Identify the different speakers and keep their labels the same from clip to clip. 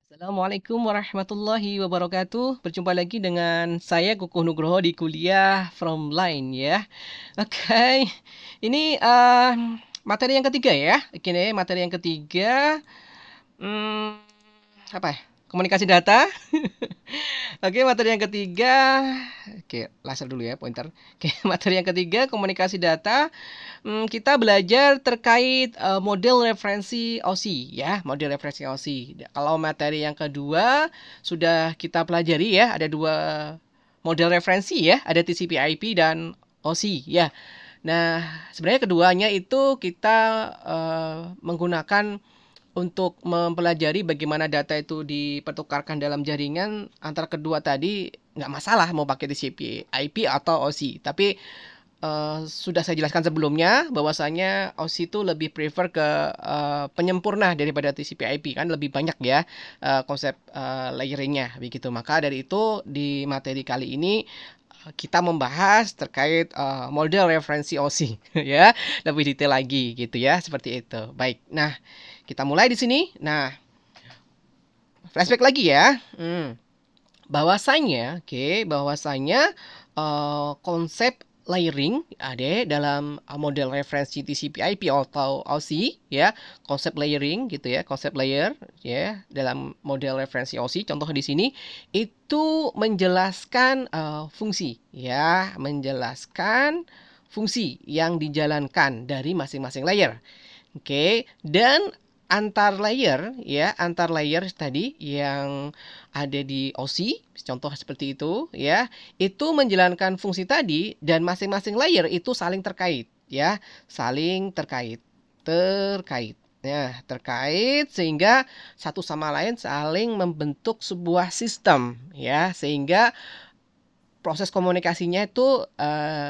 Speaker 1: Assalamualaikum warahmatullahi wabarakatuh. Berjumpa lagi dengan saya Kukuh Nugroho di kuliah from line ya. Oke, ini materi yang ketiga ya. Oke, materi yang ketiga, hmm, apa ya? Komunikasi data. Oke, materi yang ketiga, oke, laser dulu ya pointer. Oke, materi yang ketiga komunikasi data. Kita belajar terkait model referensi OSI ya, model referensi OSI. Kalau materi yang kedua sudah kita pelajari ya, ada dua model referensi ya, ada TCP/IP dan OSI ya. Nah, sebenarnya keduanya itu kita menggunakan untuk mempelajari bagaimana data itu dipertukarkan dalam jaringan antara kedua tadi nggak masalah mau pakai TCP/IP atau OSI. Tapi sudah saya jelaskan sebelumnya bahwasanya OSI itu lebih prefer ke penyempurna daripada TCP/IP kan lebih banyak ya konsep layeringnya begitu. Maka dari itu di materi kali ini kita membahas terkait model referensi OSI ya, lebih detail lagi gitu ya, seperti itu. Baik. Nah, kita mulai di sini. Nah, flashback lagi ya. Bahwasanya konsep layering ada dalam model referensi TCP/IP atau OSI ya, konsep layering gitu ya, konsep layer ya dalam model referensi OSI. Contoh di sini itu menjelaskan fungsi ya, menjelaskan fungsi yang dijalankan dari masing-masing layer. Oke, dan antar layer tadi yang ada di OSI, contoh seperti itu ya, itu menjalankan fungsi tadi dan masing-masing layer itu saling terkait ya, saling terkait. Terkait sehingga satu sama lain saling membentuk sebuah sistem ya, sehingga proses komunikasinya itu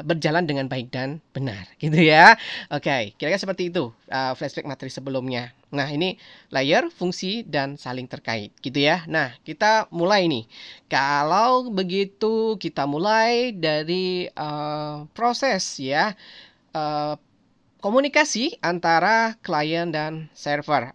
Speaker 1: berjalan dengan baik dan benar gitu ya. Oke, kira-kira seperti itu flashback materi sebelumnya. Nah, ini layer, fungsi, dan saling terkait gitu ya. Nah, kita mulai nih. Kalau begitu kita mulai dari proses ya. Komunikasi antara klien dan server,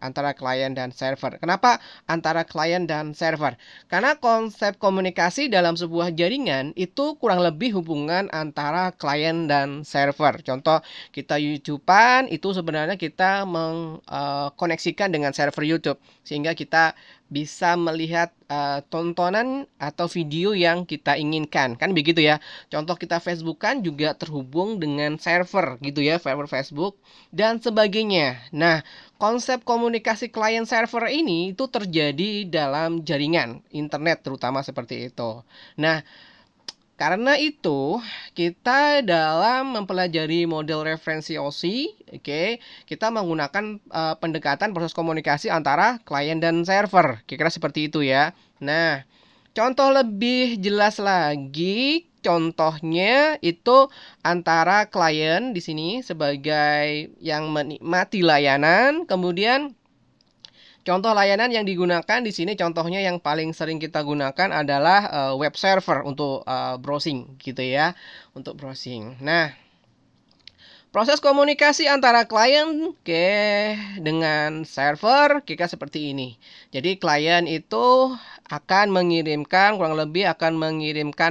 Speaker 1: Kenapa antara klien dan server? Karena konsep komunikasi dalam sebuah jaringan itu kurang lebih hubungan antara klien dan server. Contoh, kita YouTube-an itu sebenarnya kita mengkoneksikan dengan server YouTube sehingga kita bisa melihat tontonan atau video yang kita inginkan. Kan begitu ya. Contoh kita Facebook-an juga terhubung dengan server gitu ya, server Facebook dan sebagainya. Nah, konsep komunikasi klien server ini itu terjadi dalam jaringan internet terutama seperti itu. Nah, karena itu, kita dalam mempelajari model referensi OSI, kita menggunakan pendekatan proses komunikasi antara klien dan server. Kira-kira seperti itu ya. Nah, contoh lebih jelas lagi, contohnya itu antara klien di sini sebagai yang menikmati layanan, kemudian contoh layanan yang digunakan di sini, contohnya yang paling sering kita gunakan adalah web server untuk browsing gitu ya, untuk browsing. Nah, proses komunikasi antara klien dengan server kita seperti ini. Jadi klien itu akan mengirimkan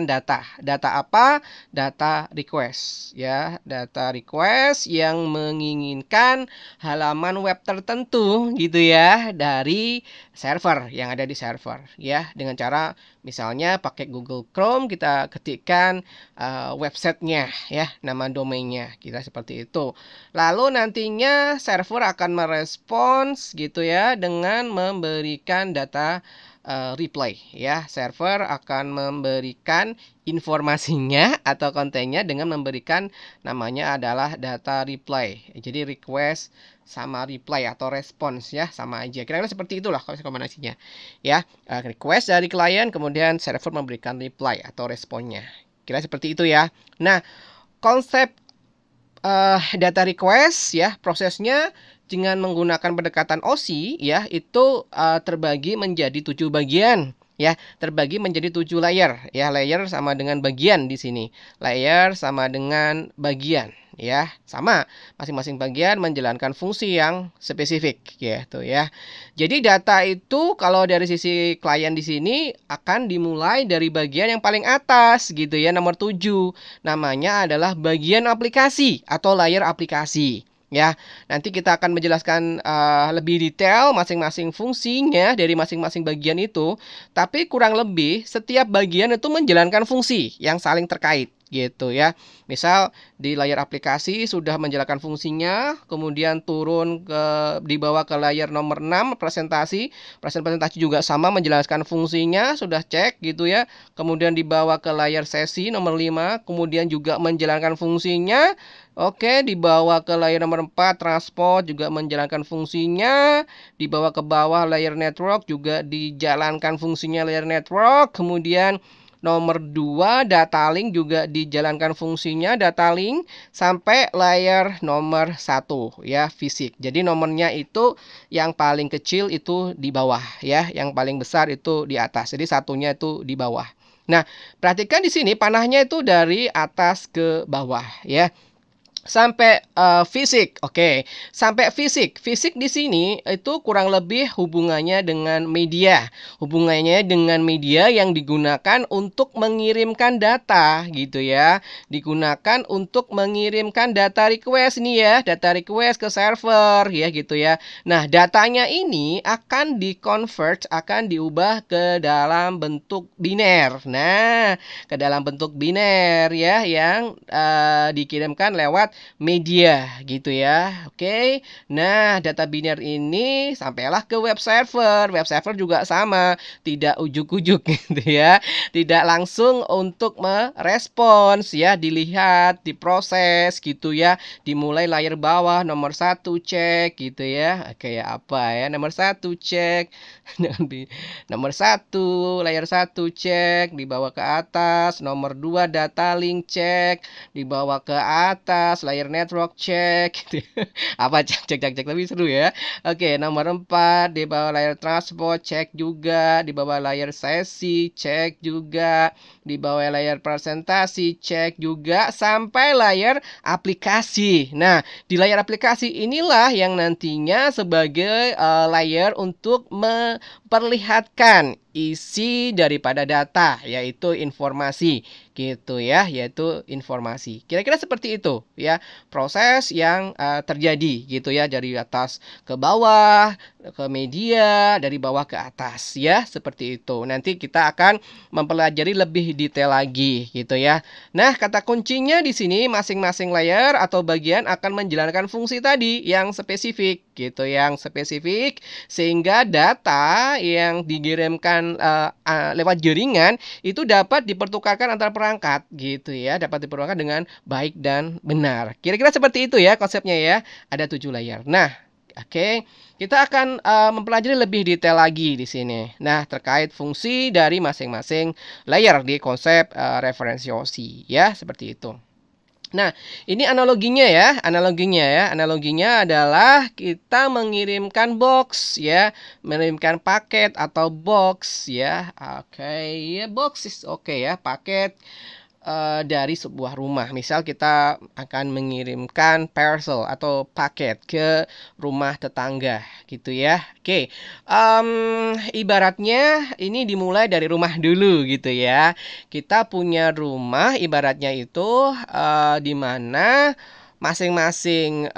Speaker 1: data. Data apa? Data request ya, data request yang menginginkan halaman web tertentu gitu ya dari server yang ada di server ya, dengan cara misalnya pakai Google Chrome kita ketikkan websitenya ya, nama domainnya kita seperti itu. Lalu nantinya server akan merespons gitu ya dengan memberikan data reply ya. Server akan memberikan informasinya atau kontennya dengan memberikan namanya adalah data reply. Jadi request sama reply atau response ya, sama aja. Kira-kira seperti itulah kombinasinya. Ya, request dari klien kemudian server memberikan reply atau responnya. Kira seperti itu ya. Nah, konsep data request ya, prosesnya dengan menggunakan pendekatan OSI ya, itu terbagi menjadi 7 bagian ya, terbagi menjadi 7 layer ya. Layer sama dengan bagian di sini. Layer sama dengan bagian ya. Sama, masing-masing bagian menjalankan fungsi yang spesifik gitu ya. Jadi data itu kalau dari sisi klien di sini akan dimulai dari bagian yang paling atas gitu ya, nomor 7. Namanya adalah bagian aplikasi atau layer aplikasi. Ya, nanti kita akan menjelaskan lebih detail masing-masing fungsinya dari masing-masing bagian itu. Tapi kurang lebih setiap bagian itu menjalankan fungsi yang saling terkait gitu ya. Misal di layar aplikasi sudah menjalankan fungsinya, kemudian turun dibawa ke layar nomor 6 presentasi. Presentasi juga sama menjelaskan fungsinya, sudah cek gitu ya. Kemudian dibawa ke layar sesi nomor 5, kemudian juga menjalankan fungsinya. Oke, dibawa ke layar nomor 4 transport juga menjalankan fungsinya. Dibawa ke bawah layar network juga dijalankan fungsinya layar network. Kemudian nomor 2 data link juga dijalankan fungsinya data link sampai layar nomor 1 ya, fisik. Jadi nomornya itu yang paling kecil itu di bawah ya, yang paling besar itu di atas. Jadi satunya itu di bawah. Nah, perhatikan di sini panahnya itu dari atas ke bawah ya. Sampai fisik, oke. Sampai fisik. Fisik di sini itu kurang lebih hubungannya dengan media. Hubungannya dengan media yang digunakan untuk mengirimkan data gitu ya. Digunakan untuk mengirimkan data request nih ya, data request ke server ya gitu ya. Nah, datanya ini akan di-convert, akan diubah ke dalam bentuk biner. Nah, ke dalam bentuk biner ya yang dikirimkan lewat media gitu ya. Oke. Nah, data biner ini sampailah ke web server. Web server juga sama, tidak ujuk-ujuk gitu ya. Tidak langsung untuk merespons ya, dilihat, diproses gitu ya. Dimulai layar bawah nomor 1 cek gitu ya. Kayak apa ya? Nomor 1 cek. Nomor 1 layar 1 cek, dibawa ke atas. Nomor 2 data link cek, dibawa ke atas. Layar network cek gitu. Apa cek lebih seru ya. Oke, nomor 4 di bawah layar transport cek juga, di bawah layar sesi cek juga, di bawah layar presentasi cek juga sampai layar aplikasi. Nah, di layar aplikasi inilah yang nantinya sebagai layar untuk memperlihatkan isi daripada data, yaitu informasi gitu ya, yaitu informasi. Kira-kira seperti itu ya, proses yang terjadi gitu ya, dari atas ke bawah, ke media, dari bawah ke atas ya, seperti itu. Nanti kita akan mempelajari lebih detail lagi gitu ya. Nah, kata kuncinya di sini masing-masing layer atau bagian akan menjalankan fungsi tadi yang spesifik gitu, yang spesifik sehingga data yang dikirimkan lewat jaringan itu dapat dipertukarkan antar perangkat gitu ya, dapat dipertukarkan dengan baik dan benar. Kira-kira seperti itu ya konsepnya ya. Ada 7 layer. Nah, oke, kita akan mempelajari lebih detail lagi di sini. Nah, terkait fungsi dari masing-masing layer di konsep referensi OSI ya, seperti itu. Nah, ini analoginya ya. Analoginya adalah kita mengirimkan box ya, mengirimkan paket atau box ya. Oke, ya box is oke ya, paket dari sebuah rumah. Misal kita akan mengirimkan parcel atau paket ke rumah tetangga gitu ya. Oke, ibaratnya ini dimulai dari rumah dulu gitu ya. Kita punya rumah ibaratnya itu di mana masing-masing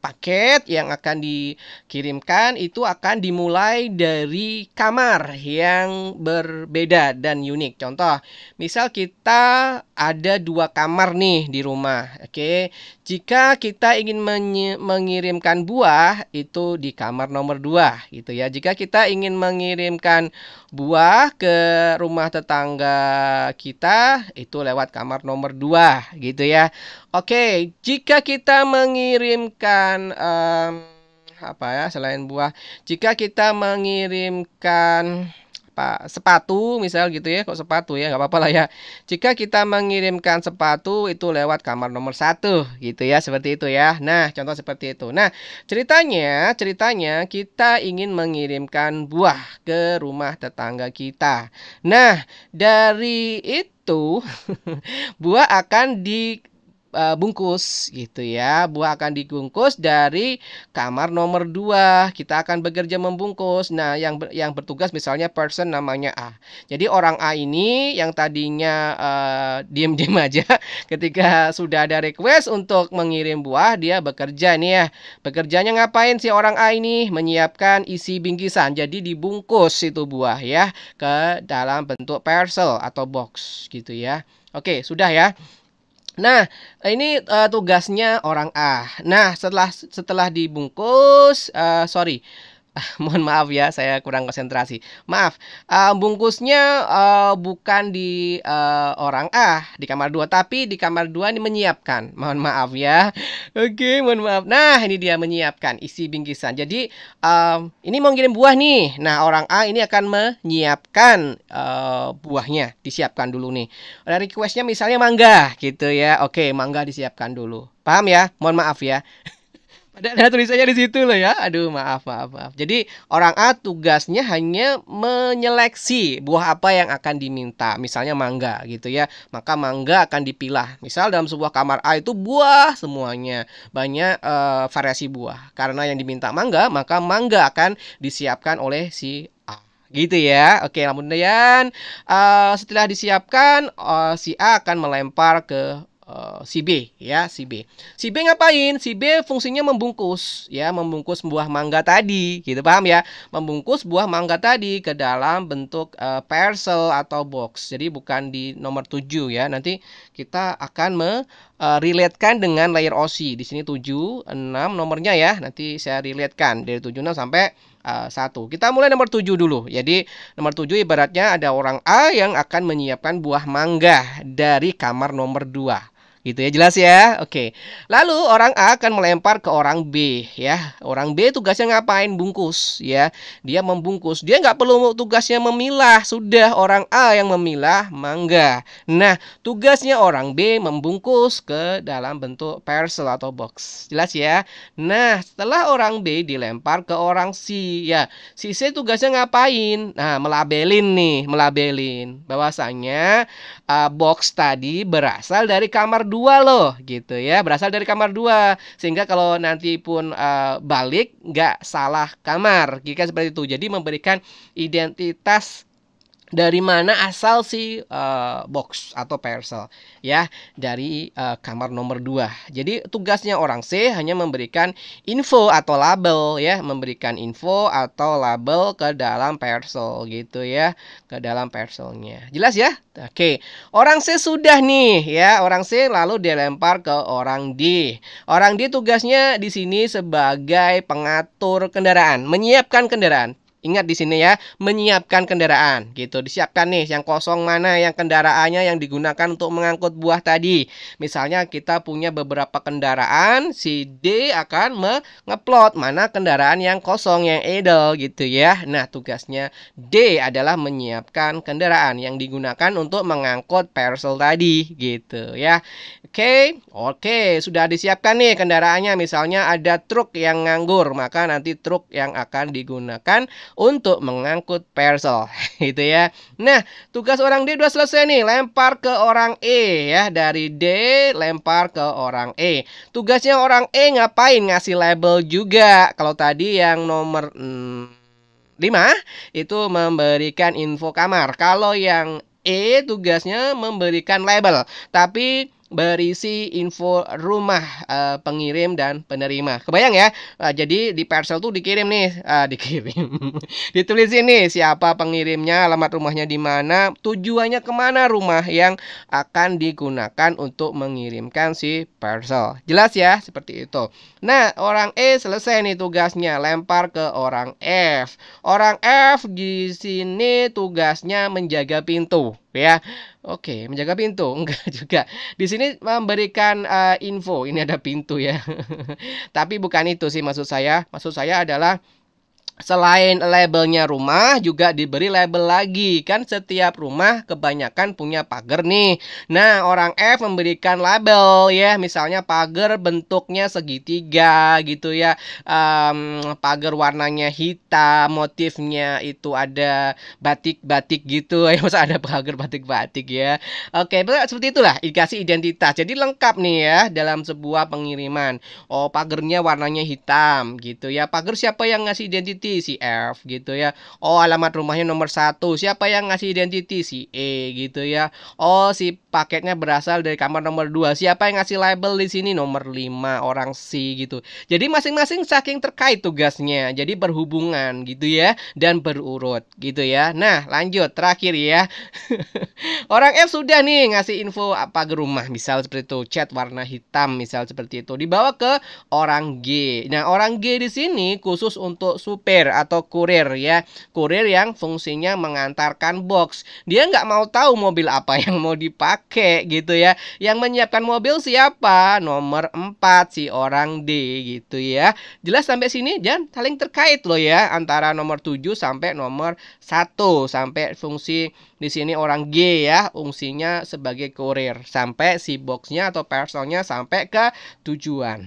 Speaker 1: paket yang akan dikirimkan itu akan dimulai dari kamar yang berbeda dan unik. Contoh, misal kita ada 2 kamar nih di rumah. Oke, jika kita ingin mengirimkan buah itu di kamar nomor 2 gitu ya. Jika kita ingin mengirimkan buah ke rumah tetangga kita itu lewat kamar nomor 2 gitu ya. Oke, jika kita mengirimkan apa ya selain buah, jika kita mengirimkan sepatu misal gitu ya, kok sepatu ya, nggak apa-apa lah ya. Jika kita mengirimkan sepatu itu lewat kamar nomor 1 gitu ya, seperti itu ya. Nah, contoh seperti itu. Nah, ceritanya kita ingin mengirimkan buah ke rumah tetangga kita. Nah, dari itu buah akan dibungkus gitu ya. Buah akan dibungkus dari kamar nomor 2. Kita akan bekerja membungkus. Nah, yang bertugas misalnya person namanya A. Jadi orang A ini yang tadinya diem-diem aja ketika sudah ada request untuk mengirim buah, dia bekerja nih ya. Bekerjanya ngapain sih orang A ini? Menyiapkan isi bingkisan. Jadi dibungkus itu buah ya ke dalam bentuk parcel atau box gitu ya. Oke, sudah ya. Nah, ini tugasnya orang A. Nah, setelah dibungkus, sorry, mohon maaf ya, saya kurang konsentrasi. Maaf, bungkusnya bukan di orang A di kamar 2, tapi di kamar 2 ini menyiapkan. Mohon maaf ya. Oke, mohon maaf. Nah, ini dia menyiapkan isi bingkisan. Jadi ini mau ngirim buah nih. Nah, orang A ini akan menyiapkan buahnya, disiapkan dulu nih. Ada requestnya misalnya mangga gitu ya. Oke, mangga disiapkan dulu. Paham ya? Mohon maaf ya. Ada tulisannya di situ loh ya. Aduh, maaf. Jadi orang A tugasnya hanya menyeleksi buah apa yang akan diminta. Misalnya mangga gitu ya. Maka mangga akan dipilah. Misal dalam sebuah kamar A itu buah semuanya. Banyak variasi buah. Karena yang diminta mangga, maka mangga akan disiapkan oleh si A. Gitu ya. Oke, kemudian setelah disiapkan, si A akan melempar ke si B ya, si B. Si B ngapain? Si B fungsinya membungkus ya, membungkus buah mangga tadi, gitu, paham ya? Membungkus buah mangga tadi ke dalam bentuk parcel atau box. Jadi bukan di nomor 7 ya. Nanti kita akan relatekan dengan layer OSI. Di sini 7, 6 nomornya ya. Nanti saya relatekan dari 76 sampai 1. Kita mulai nomor 7 dulu. Jadi nomor 7 ibaratnya ada orang A yang akan menyiapkan buah mangga dari kamar nomor 2. Gitu ya, jelas ya. Oke. Lalu orang A akan melempar ke orang B ya. Orang B tugasnya ngapain? Bungkus ya. Dia membungkus. Dia nggak perlu tugasnya memilah. Sudah orang A yang memilah mangga. Nah, tugasnya orang B membungkus ke dalam bentuk parcel atau box. Jelas ya. Nah, setelah orang B dilempar ke orang C ya. Si C tugasnya ngapain? Nah, melabelin bahwasanya box tadi berasal dari kamar 2 loh gitu ya, berasal dari kamar 2 sehingga kalau nanti pun balik nggak salah kamar jika seperti itu. Jadi memberikan identitas dari mana asal si box atau parcel ya, dari kamar nomor 2. Jadi tugasnya orang C hanya memberikan info atau label ya, memberikan info atau label ke dalam parcel gitu ya, ke dalam parcelnya. Jelas ya? Oke. Orang C sudah nih ya, orang C lalu dilempar ke orang D. Orang D tugasnya di sini sebagai pengatur kendaraan, menyiapkan kendaraan. Ingat di sini ya, menyiapkan kendaraan gitu. Disiapkan nih yang kosong mana yang kendaraannya yang digunakan untuk mengangkut buah tadi. Misalnya kita punya beberapa kendaraan, si D akan mengeplot mana kendaraan yang kosong, yang idle gitu ya. Nah, tugasnya D adalah menyiapkan kendaraan yang digunakan untuk mengangkut parcel tadi gitu ya. Oke, sudah disiapkan nih kendaraannya. Misalnya ada truk yang nganggur, maka nanti truk yang akan digunakan untuk mengangkut parcel gitu ya. Nah, tugas orang D udah selesai nih, lempar ke orang E ya. Dari D lempar ke orang E. Tugasnya orang E ngapain? Ngasih label juga. Kalau tadi yang nomor 5 itu memberikan info kamar. Kalau yang E tugasnya memberikan label, tapi berisi info rumah pengirim dan penerima. Kebayang ya? Jadi di parcel tuh dikirim nih, ditulisin nih siapa pengirimnya, alamat rumahnya di mana, tujuannya kemana rumah yang akan digunakan untuk mengirimkan si parcel. Jelas ya? Seperti itu. Nah, orang E selesai nih tugasnya, lempar ke orang F. Orang F di sini tugasnya menjaga pintu ya. Oke, menjaga pintu enggak juga. Di sini memberikan info, ini ada pintu ya. Tapi bukan itu sih maksud saya. Maksud saya adalah Selain labelnya rumah, juga diberi label lagi. Kan setiap rumah kebanyakan punya pagar nih. Nah, orang F memberikan label ya. Misalnya pagar bentuknya segitiga gitu ya. Pagar warnanya hitam, motifnya itu ada batik-batik gitu. Ya, masa ada pagar batik-batik ya. Oke, seperti itulah indikasi identitas. Jadi lengkap nih ya dalam sebuah pengiriman. Oh, pagernya warnanya hitam gitu ya. Pagar siapa yang ngasih identity? Si F gitu ya. Oh, alamat rumahnya nomor 1. Siapa yang ngasih identity? Si E gitu ya. Oh, si paketnya berasal dari kamar nomor 2. Siapa yang ngasih label di sini? Nomor 5, orang C gitu. Jadi masing-masing saking terkait tugasnya. Jadi berhubungan gitu ya dan berurut gitu ya. Nah, lanjut terakhir ya. Orang F sudah nih ngasih info apa ke rumah, misal seperti itu, cat warna hitam, misal seperti itu. Dibawa ke orang G. Nah, orang G di sini khusus untuk supir atau kurir ya. Kurir yang fungsinya mengantarkan box. Dia nggak mau tahu mobil apa yang mau dipakai gitu ya. Yang menyiapkan mobil siapa? Nomor 4 si orang D gitu ya. Jelas sampai sini dan saling terkait loh ya antara nomor 7 sampai nomor 1 sampai fungsi di sini orang G ya, fungsinya sebagai kurir sampai si boxnya atau parcelnya sampai ke tujuan.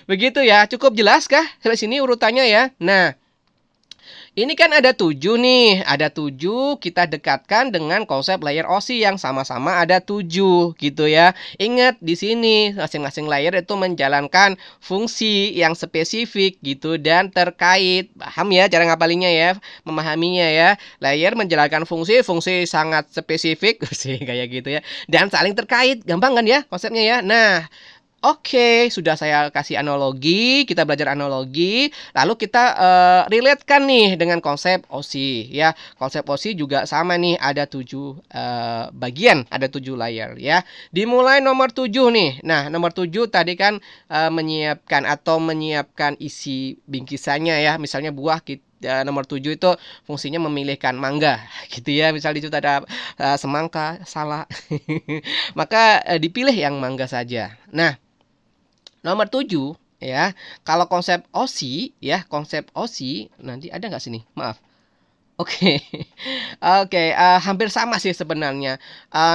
Speaker 1: Begitu ya, cukup jelas kah sampai sini urutannya ya? Nah, ini kan ada 7 nih, ada 7 kita dekatkan dengan konsep layer OSI yang sama-sama ada 7 gitu ya. Ingat di sini masing-masing layer itu menjalankan fungsi yang spesifik gitu dan terkait. Paham ya cara ngapalinnya ya, memahaminya ya. Layer menjalankan fungsi sangat spesifik sih kayak gitu ya dan saling terkait. Gampang kan ya konsepnya ya. Nah, oke, sudah saya kasih analogi, kita belajar analogi, lalu kita relate-kan nih dengan konsep OSI ya. Konsep OSI juga sama nih, ada 7 bagian, ada 7 layer ya. Dimulai nomor 7 nih. Nah, nomor 7 tadi kan menyiapkan isi bingkisannya ya. Misalnya buah nomor 7 itu fungsinya memilihkan mangga gitu ya. Misal di situ ada semangka, salah. Maka dipilih yang mangga saja. Nah, nomor 7 ya, kalau konsep OSI ya, konsep OSI nanti ada nggak sini? Maaf. Oke, oke, hampir sama sih sebenarnya.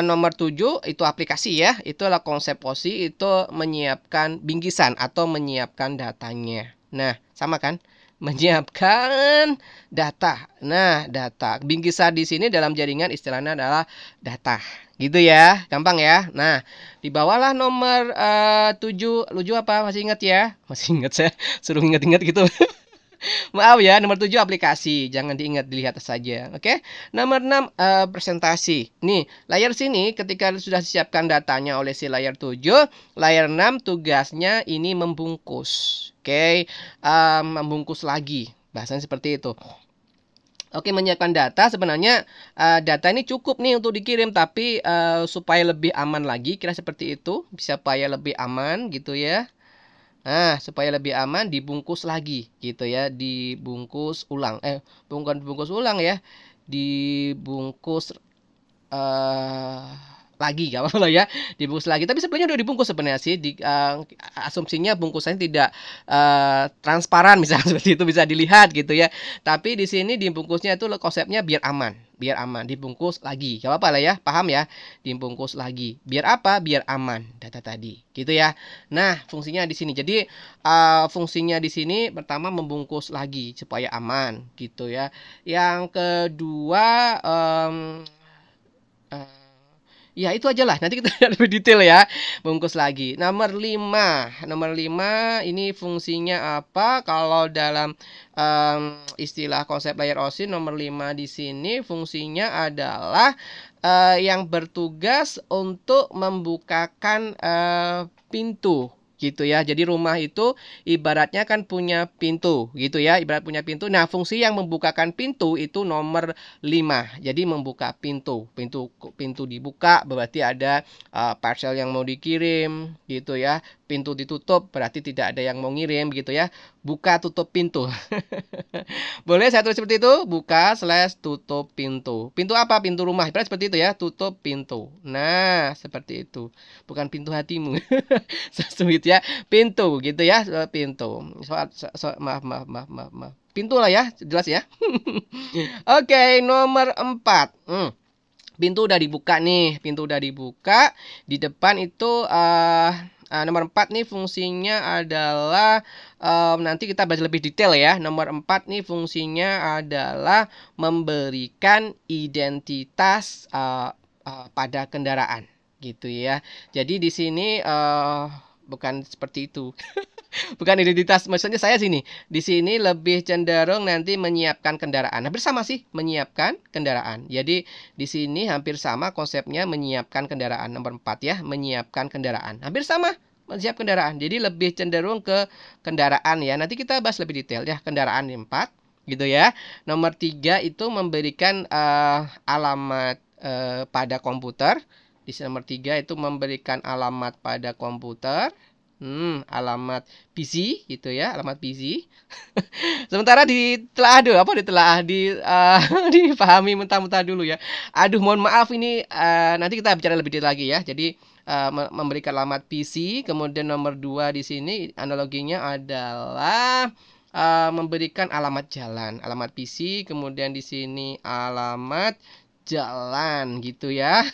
Speaker 1: Nomor 7 itu aplikasi ya, itulah konsep OSI itu menyiapkan bingkisan atau menyiapkan datanya. Nah, sama kan? Menyiapkan data. Nah, data. Bingkisan di sini dalam jaringan istilahnya adalah data. Gitu ya, gampang ya. Nah, dibawalah nomor 7. Lucu apa? Masih ingat ya? Masih ingat saya suruh ingat-ingat gitu. Maaf ya, nomor 7 aplikasi. Jangan diingat, dilihat saja. Oke. Nomor 6 presentasi. Nih, layar sini ketika sudah disiapkan datanya oleh si layar 7, layar 6 tugasnya ini membungkus. Oke. Membungkus lagi. Bahasanya seperti itu. Oke, menyiapkan data sebenarnya data ini cukup nih untuk dikirim, tapi supaya lebih aman lagi, kira seperti itu, supaya lebih aman gitu ya. Nah, supaya lebih aman dibungkus lagi gitu ya, dibungkus ulang. Bukan dibungkus ulang ya. Dibungkus lagi gak apa-apa ya, dibungkus lagi. Tapi sebenarnya udah dibungkus sebenarnya sih. Asumsinya bungkusannya tidak transparan misalnya seperti itu bisa dilihat gitu ya. Tapi di sini dibungkusnya itu konsepnya biar aman, dibungkus lagi. Gak apa-apa lah ya, paham ya? Dibungkus lagi. Biar apa? Biar aman data tadi, gitu ya. Nah, fungsinya di sini. Jadi fungsinya di sini pertama membungkus lagi supaya aman, gitu ya. Yang kedua ya itu aja lah, nanti kita lihat lebih detail ya. Bungkus lagi. Nomor 5. Nomor 5 ini fungsinya apa? Kalau dalam istilah konsep layer OSI nomor 5 di sini fungsinya adalah yang bertugas untuk membukakan pintu gitu ya. Jadi rumah itu ibaratnya kan punya pintu gitu ya, ibarat punya pintu. Nah, fungsi yang membukakan pintu itu nomor 5. Jadi membuka pintu. Pintu dibuka berarti ada parcel yang mau dikirim gitu ya. Pintu ditutup berarti tidak ada yang mau ngirim gitu ya. Buka tutup pintu. Boleh saya tulis seperti itu? Buka / tutup pintu. Pintu apa? Pintu rumah. Ibarat seperti itu ya, tutup pintu. Nah, seperti itu. Bukan pintu hatimu. Sweet ya, pintu gitu ya, pintu. Maaf. pintu lah ya, jelas ya. Oke, nomor 4. Pintu udah dibuka nih, pintu udah dibuka. Di depan itu nomor 4 nih fungsinya adalah nanti kita bahas lebih detail ya. Nomor 4 nih fungsinya adalah memberikan identitas pada kendaraan gitu ya. Jadi di sini bukan seperti itu. Bukan identitas, maksudnya saya sini. Di sini lebih cenderung nanti menyiapkan kendaraan. Hampir sama sih, menyiapkan kendaraan. Jadi di sini hampir sama konsepnya menyiapkan kendaraan. Nomor 4 ya, menyiapkan kendaraan. Hampir sama, menyiapkan kendaraan. Jadi lebih cenderung ke kendaraan ya. Nanti kita bahas lebih detail ya, kendaraan 4 gitu ya. Nomor 3 itu memberikan alamat pada komputer. Di nomor 3 itu memberikan alamat pada komputer. Alamat PC gitu ya, alamat PC. Sementara dipahami mentah-mentah dulu ya. Aduh, mohon maaf ini nanti kita bicara lebih detail lagi ya. Jadi memberikan alamat PC, kemudian nomor 2 di sini analoginya adalah memberikan alamat jalan, alamat PC, kemudian di sini alamat jalan gitu ya.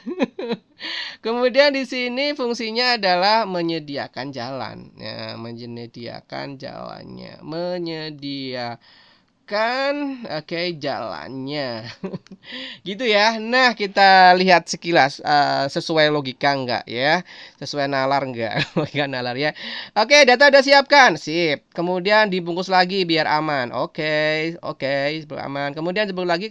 Speaker 1: Kemudian di sini fungsinya adalah menyediakan jalan. Ya, menyediakan jalannya. Jalannya. Gitu ya. Nah, kita lihat sekilas sesuai logika enggak ya? Sesuai nalar enggak? Logika nalar ya. Oke, data udah siapkan. Sip. Kemudian dibungkus lagi biar aman. Oke, biar aman. Kemudian sebelum lagi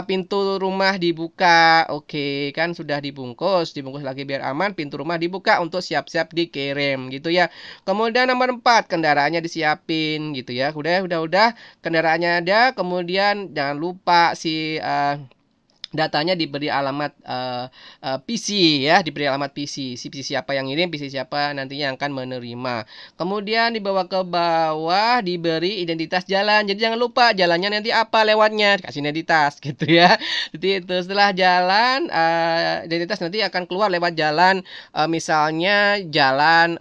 Speaker 1: pintu rumah dibuka. Oke, kan sudah dibungkus lagi biar aman. Pintu rumah dibuka untuk siap-siap dikirim gitu ya. Kemudian nomor 4, kendaraannya disiapin gitu ya. Udah. Kendaraannya ada, kemudian jangan lupa si datanya diberi alamat PC ya, diberi alamat PC. Si PC siapa yang ngirim, PC siapa nantinya yang akan menerima. Kemudian dibawa ke bawah diberi identitas jalan. Jadi jangan lupa jalannya nanti apa lewatnya, kasih identitas gitu ya. Jadi itu setelah jalan identitas nanti akan keluar lewat jalan misalnya jalan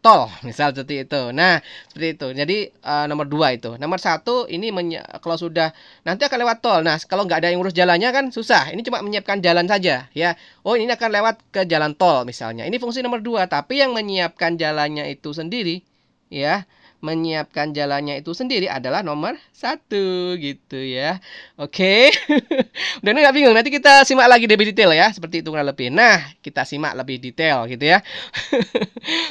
Speaker 1: tol, misal seperti itu. Nah, seperti itu. Jadi nomor 2 itu. Nomor 1 ini kalau sudah nanti akan lewat tol. Nah, kalau nggak ada yang urus jalannya kan susah. Ini cuma menyiapkan jalan saja ya. Oh, ini akan lewat ke jalan tol misalnya. Ini fungsi nomor 2, tapi yang menyiapkan jalannya itu sendiri ya. Menyiapkan jalannya itu sendiri adalah nomor 1 gitu ya. Oke. Udah nggak bingung? Nanti kita simak lagi lebih detail ya. Seperti itu kurang lebih. Nah, kita simak lebih detail gitu ya.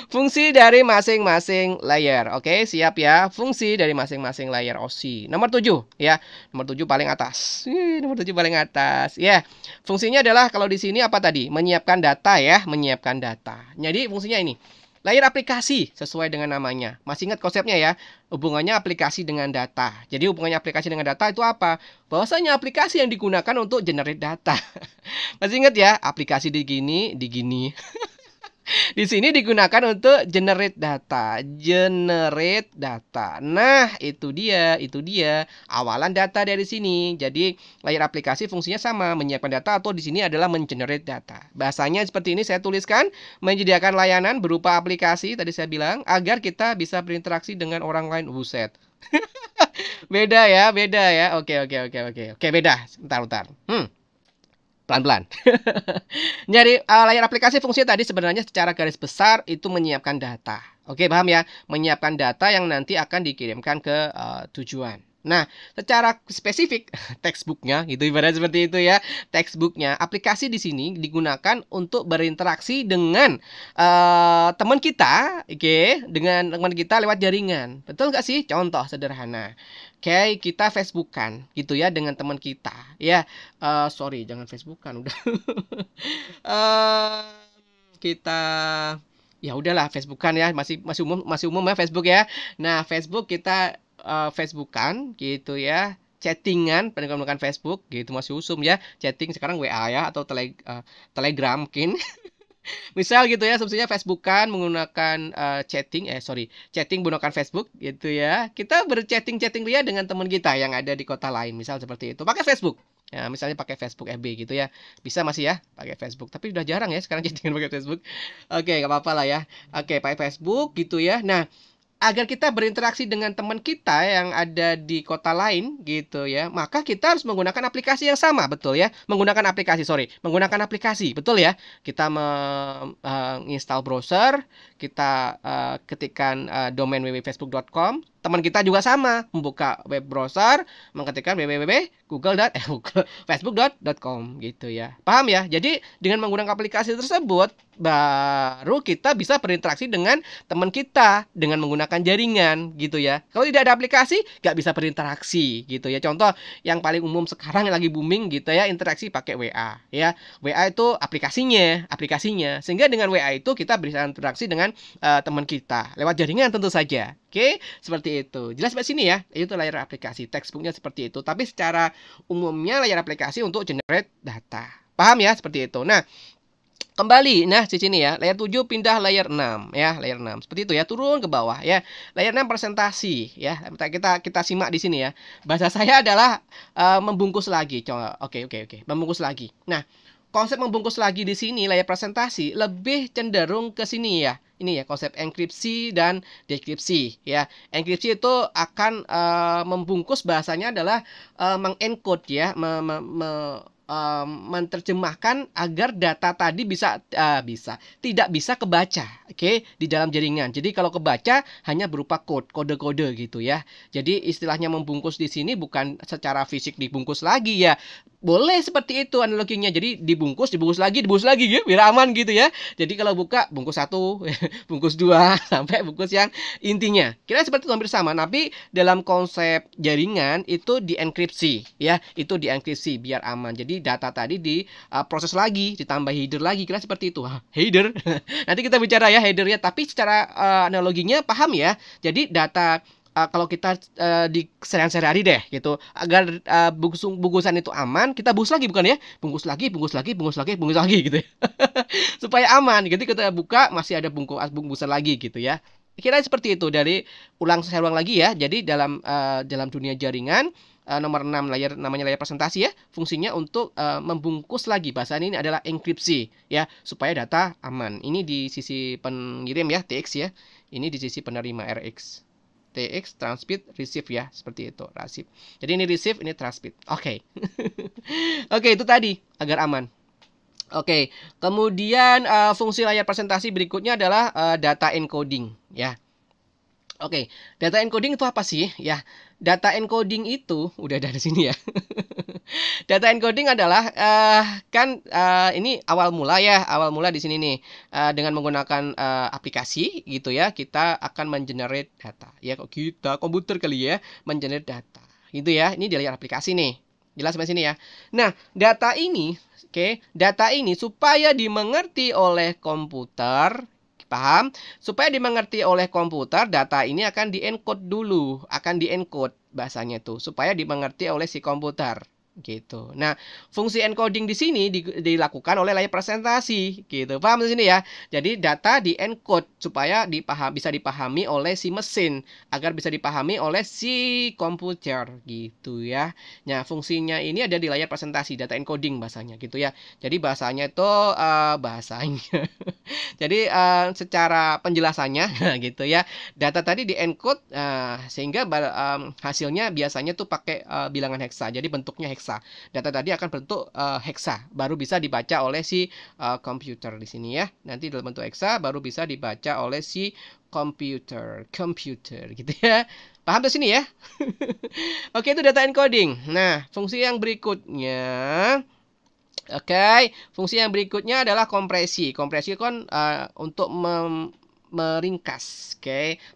Speaker 1: Fungsi dari masing-masing layer. Oke, siap ya. Fungsi dari masing-masing layer OSI. Nomor 7 ya. Nomor 7 paling atas. Nomor 7 paling atas. Ya. Fungsinya adalah kalau di sini apa tadi? Menyiapkan data ya, menyiapkan data. Jadi fungsinya ini. Layer aplikasi sesuai dengan namanya. Masih ingat konsepnya ya? Hubungannya aplikasi dengan data. Jadi hubungannya aplikasi dengan data itu apa? Bahwasanya aplikasi yang digunakan untuk generate data. Masih ingat ya? Aplikasi di gini. Di sini digunakan untuk generate data. Nah, itu dia. Awalan data dari sini. Jadi, layar aplikasi fungsinya sama, menyiapkan data atau di sini adalah mengenerate data. Bahasanya seperti ini saya tuliskan, menyediakan layanan berupa aplikasi tadi saya bilang agar kita bisa berinteraksi dengan orang lain. Buset. Beda ya. Oke, beda. Bentar. Pelan-pelan. Jadi layar aplikasi fungsinya tadi sebenarnya secara garis besar itu menyiapkan data. Oke, paham ya? Menyiapkan data yang nanti akan dikirimkan ke tujuan. Nah, secara spesifik textbooknya gitu ibarat seperti itu ya. Textbooknya aplikasi di sini digunakan untuk berinteraksi dengan teman kita, oke, dengan teman kita lewat jaringan. Betul nggak sih? Contoh sederhana. Oke, kita Facebookan gitu ya dengan teman kita. Ya, sorry, jangan Facebookan udah. Kita ya udahlah Facebookan ya, masih umum ya Facebook ya. Nah, Facebook kita Facebookan gitu ya. Chattingan pada menggunakan Facebook gitu masih usum ya. Chatting sekarang WA ya atau Telegram mungkin. Misal gitu ya, asumsinya Facebookan menggunakan chatting menggunakan Facebook gitu ya. Kita berchatting ria dengan teman kita yang ada di kota lain, misal seperti itu. Pakai Facebook. Ya, misalnya pakai Facebook FB gitu ya. Bisa masih ya pakai Facebook, tapi udah jarang ya sekarang chattingan pakai Facebook. Oke, nggak apa-apa lah ya. Oke, pakai Facebook gitu ya. Nah, agar kita berinteraksi dengan teman kita yang ada di kota lain gitu ya, maka kita harus menggunakan aplikasi yang sama, betul ya? Menggunakan aplikasi, betul ya? Kita menginstal browser, kita ketikkan domain www.facebook.com. Teman kita juga sama, membuka web browser, mengetikkan facebook.com gitu ya. Paham ya? Jadi dengan menggunakan aplikasi tersebut, baru kita bisa berinteraksi dengan teman kita dengan menggunakan jaringan gitu ya. Kalau tidak ada aplikasi, nggak bisa berinteraksi gitu ya. Contoh yang paling umum sekarang yang lagi booming gitu ya, interaksi pakai WA ya. WA itu aplikasinya. Sehingga dengan WA itu kita bisa interaksi dengan teman kita lewat jaringan tentu saja. Oke, seperti itu. Jelas sampai sini ya. Itu layar aplikasi. Textbooknya seperti itu. Tapi secara umumnya layar aplikasi untuk generate data. Paham ya seperti itu. Nah, kembali, di sini ya, layer 7 pindah layer 6 ya, layer 6. Seperti itu ya, turun ke bawah ya. Layer 6 presentasi ya. Kita simak di sini ya. Bahasa saya adalah membungkus lagi. Coba. Oke. Membungkus lagi. Nah, konsep membungkus lagi di sini layar presentasi lebih cenderung ke sini ya. Ini ya konsep enkripsi dan dekripsi ya. Enkripsi itu akan membungkus, bahasanya adalah mengencode ya, menerjemahkan agar data tadi tidak bisa kebaca, oke, di dalam jaringan. Jadi kalau kebaca hanya berupa kode-kode gitu ya. Jadi istilahnya membungkus di sini bukan secara fisik dibungkus lagi ya. Boleh seperti itu analoginya. Jadi dibungkus lagi ya, biar aman gitu ya. Jadi kalau buka bungkus 1, bungkus 2 sampai bungkus yang intinya. Kira seperti itu hampir sama. Tapi dalam konsep jaringan itu dienkripsi ya. Itu dienkripsi biar aman. Jadi data tadi diproses lagi, ditambah header lagi. Kira seperti itu. Header. Nanti kita bicara ya headernya. Tapi secara analoginya paham ya. Jadi data kalau kita di sehari-hari deh gitu, agar bungkusan itu aman, kita bungkus lagi bukan ya? Bungkus lagi gitu ya. Supaya aman. Jadi kita buka masih ada bungkusan lagi gitu ya. Kira seperti itu. Saya ulang lagi ya. Jadi dalam dunia jaringan, nomor 6 namanya layar presentasi ya. Fungsinya untuk membungkus lagi. Bahasa ini adalah enkripsi ya, supaya data aman. Ini di sisi pengirim ya, TX ya. Ini di sisi penerima, RX. TX, transmit, receive ya, seperti itu, receive. Jadi ini receive, ini transmit. Oke. Oke, itu tadi agar aman. Oke, kemudian fungsi layar presentasi berikutnya adalah data encoding ya. Oke, data encoding itu apa sih? Ya, data encoding itu udah dari sini ya. Data encoding adalah ini awal mula di sini nih, dengan menggunakan aplikasi gitu ya, kita akan mengenerate data. Ya, kok kita komputer kali ya, mengenerate data. Gitu ya. Ini di layar aplikasi nih. Jelas sampai sini ya. Nah, data ini supaya dimengerti oleh komputer, paham? Supaya dimengerti oleh komputer, data ini akan di-encode bahasanya tuh, supaya dimengerti oleh si komputer. Gitu. Nah, fungsi encoding di sini dilakukan oleh layar presentasi, gitu. Paham di sini ya? Jadi data di-encode supaya bisa dipahami oleh si mesin, agar bisa dipahami oleh si komputer, gitu ya. Nah, fungsinya ini ada di layar presentasi, data encoding bahasanya, gitu ya. Jadi bahasanya itu jadi secara penjelasannya gitu ya. Data tadi di-encode sehingga hasilnya biasanya tuh pakai bilangan heksa. Jadi bentuknya heksa. Data tadi akan bentuk heksa, baru bisa dibaca oleh si komputer di sini ya. Nanti dalam bentuk heksa baru bisa dibaca oleh si komputer gitu ya. Paham di sini ya? Oke, itu data encoding. Nah, fungsi yang berikutnya fungsi yang berikutnya adalah kompresi. Kompresi kan untuk meringkas,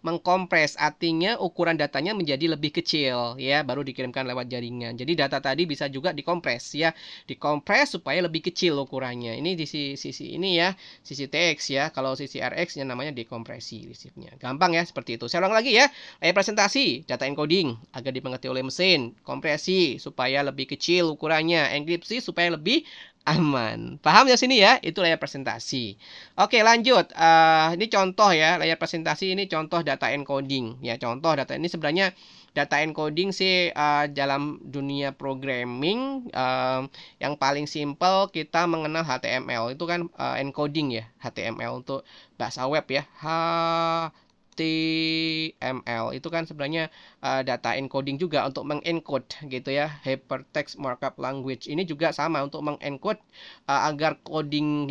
Speaker 1: mengkompres, artinya ukuran datanya menjadi lebih kecil ya, baru dikirimkan lewat jaringan. Jadi data tadi bisa juga dikompres ya, dikompres supaya lebih kecil ukurannya. Ini di sisi ini ya, sisi TX ya. Kalau sisi RX nya namanya dekompresi receive-nya. Gampang ya seperti itu. Saya ulang lagi ya. Presentasi, data encoding agar dimengerti oleh mesin, kompresi supaya lebih kecil ukurannya, enkripsi supaya lebih aman. Paham ya sini ya? Itu layar presentasi. Oke, lanjut. Ini contoh ya, layar presentasi ini contoh data encoding. Ya, contoh data ini sebenarnya data encoding sih dalam dunia programming yang paling simple kita mengenal HTML. Itu kan encoding ya, HTML untuk bahasa web ya. HTML HTML. Itu kan sebenarnya data encoding juga untuk mengencode gitu ya. Hypertext Markup Language ini juga sama untuk mengencode agar coding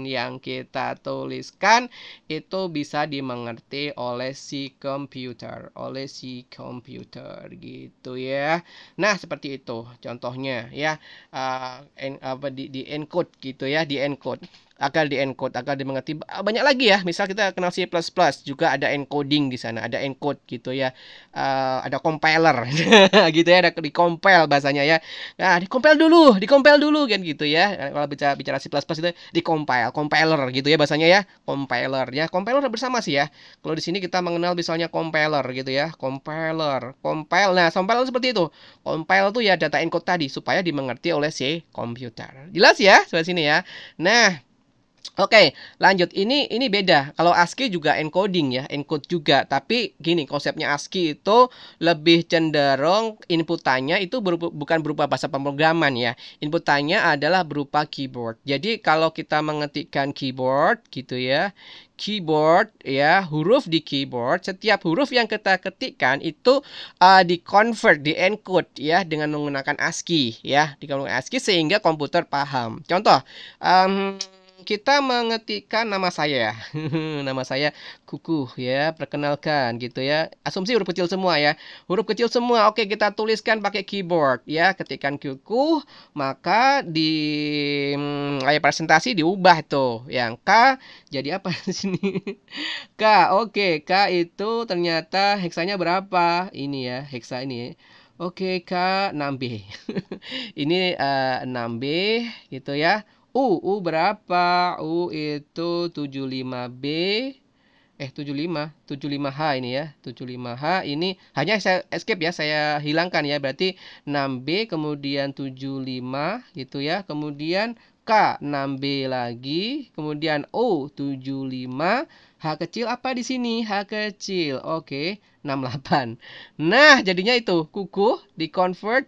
Speaker 1: yang kita tuliskan itu bisa dimengerti oleh si komputer gitu ya. Nah, seperti itu contohnya ya. Di encode gitu ya, di encode agar dimengerti. Banyak lagi ya, misal kita kenal C++ juga ada encoding di sana, ada encode gitu ya. Ada compiler gitu ya, ada di compile bahasanya ya. Nah, di compile dulu kan gitu ya. Kalau bicara C++ itu di compiler gitu ya bahasanya ya, compiler ya. Compiler bersama sih ya. Kalau di sini kita mengenal misalnya compiler gitu ya, compile. Nah, compile seperti itu. Compile tuh ya data encode tadi supaya dimengerti oleh si komputer. Jelas ya sampai sini ya. Nah, oke, lanjut. Ini beda. Kalau ASCII juga encoding ya, encode juga. Tapi gini, konsepnya ASCII itu lebih cenderung inputannya itu bukan berupa bahasa pemrograman ya. Inputannya adalah berupa keyboard. Jadi kalau kita mengetikkan keyboard gitu ya, keyboard ya, huruf di keyboard, setiap huruf yang kita ketikkan itu di-convert, di-encode ya dengan menggunakan ASCII ya, digunakan ASCII sehingga komputer paham. Contoh, kita mengetikkan nama saya. Nama saya Kuku ya, perkenalkan gitu ya. Asumsi huruf kecil semua ya. Huruf kecil semua. Oke, kita tuliskan pakai keyboard ya. Ketikkan Kuku, maka di layar presentasi diubah tuh. Yang K jadi apa di sini? K. Oke, K itu ternyata heksanya berapa? Ini ya, heksa ini. Oke, K 6B. Ini 6B gitu ya. U berapa? U itu 75B. 75H ini ya. 75H ini hanya saya escape ya, saya hilangkan ya. Berarti 6B kemudian 75 gitu ya. Kemudian K 6B lagi, kemudian O 75, H kecil apa di sini? H kecil. Oke, 68. Nah, jadinya itu kuku di-encode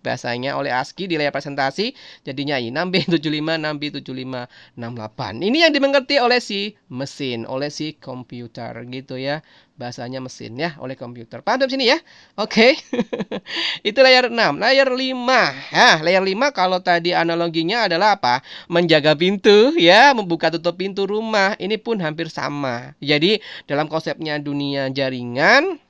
Speaker 1: bahasanya oleh ASCII di layar presentasi. Jadinya ini 6B75, 6B75, 68. Ini yang dimengerti oleh si mesin, oleh si komputer gitu ya. Bahasanya mesin ya, oleh komputer. Paham di sini ya? Oke. Itu layar 6. Layar 5. Nah, layar 5 kalau tadi analoginya adalah apa? Menjaga pintu ya, membuka tutup pintu rumah. Ini pun hampir sama. Jadi, dalam konsepnya dunia jaringan,